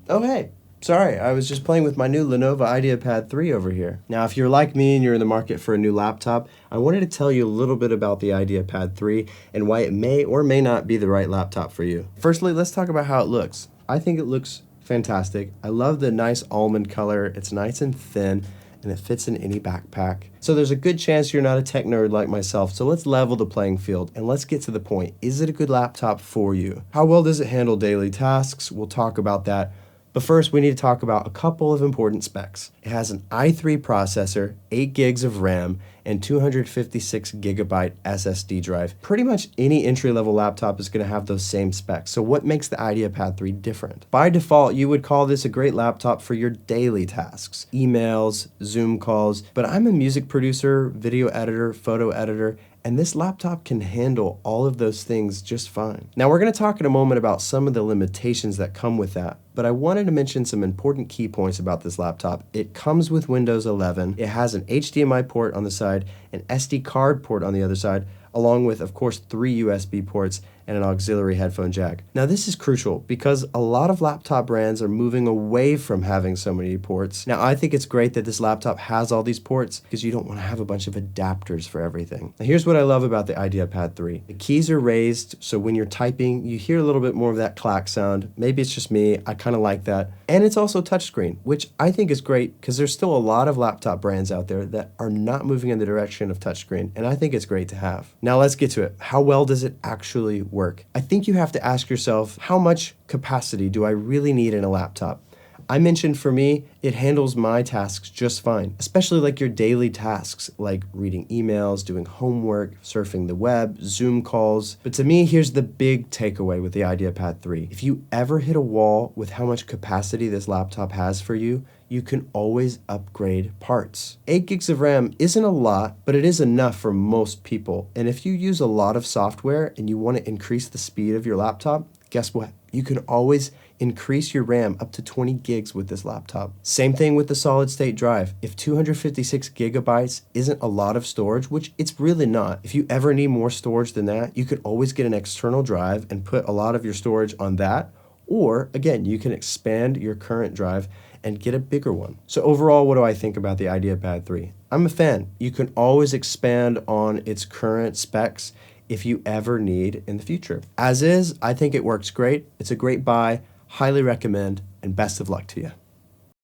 Oh, hey. Sorry, I was just playing with my new Lenovo Ideapad 3 over here. Now, if you're like me and you're in the market for a new laptop, I wanted to tell you a little bit about the Ideapad 3 and why it may or may not be the right laptop for you. Firstly, let's talk about how it looks. I think it looks fantastic. I love the nice almond color. It's nice and thin, and it fits in any backpack. So there's a good chance you're not a tech nerd like myself, so let's level the playing field and let's get to the point. Is it a good laptop for you? How well does it handle daily tasks? We'll talk about that. But first, we need to talk about a couple of important specs. It has an i3 processor, 8 gigs of RAM, and 256 gigabyte SSD drive. Pretty much any entry-level laptop is going to have those same specs. So what makes the Ideapad 3 different? By default, you would call this a great laptop for your daily tasks, emails, Zoom calls, but I'm a music producer, video editor, photo editor, and this laptop can handle all of those things just fine. Now we're going to talk in a moment about some of the limitations that come with that, but I wanted to mention some important key points about this laptop. It comes with Windows 11. It has an HDMI port on the side, an SD card port on the other side, along with, of course, 3 USB ports and an auxiliary headphone jack. Now this is crucial because a lot of laptop brands are moving away from having so many ports. Now I think it's great that this laptop has all these ports because you don't want to have a bunch of adapters for everything. Now here's what I love about the Ideapad 3. The keys are raised, so when you're typing, you hear a little bit more of that clack sound. Maybe it's just me, I kind of like that. And it's also touchscreen, which I think is great because there's still a lot of laptop brands out there that are not moving in the direction of touchscreen, and I think it's great to have. Now let's get to it. How well does it actually work? I think you have to ask yourself, how much capacity do I really need in a laptop? I mentioned for me, it handles my tasks just fine, especially like your daily tasks, like reading emails, doing homework, surfing the web, Zoom calls. But to me, here's the big takeaway with the Ideapad 3. If you ever hit a wall with how much capacity this laptop has for you, you can always upgrade parts. 8 gigs of RAM isn't a lot, but it is enough for most people. And if you use a lot of software and you want to increase the speed of your laptop, guess what? You can always increase your RAM up to 20 gigs with this laptop. Same thing with the solid state drive. If 256 gigabytes isn't a lot of storage, which it's really not, if you ever need more storage than that, you could always get an external drive and put a lot of your storage on that. Or again, you can expand your current drive and get a bigger one. So overall, what do I think about the Ideapad 3? I'm a fan. You can always expand on its current specs if you ever need in the future. As is, I think it works great. It's a great buy, highly recommend, and best of luck to you.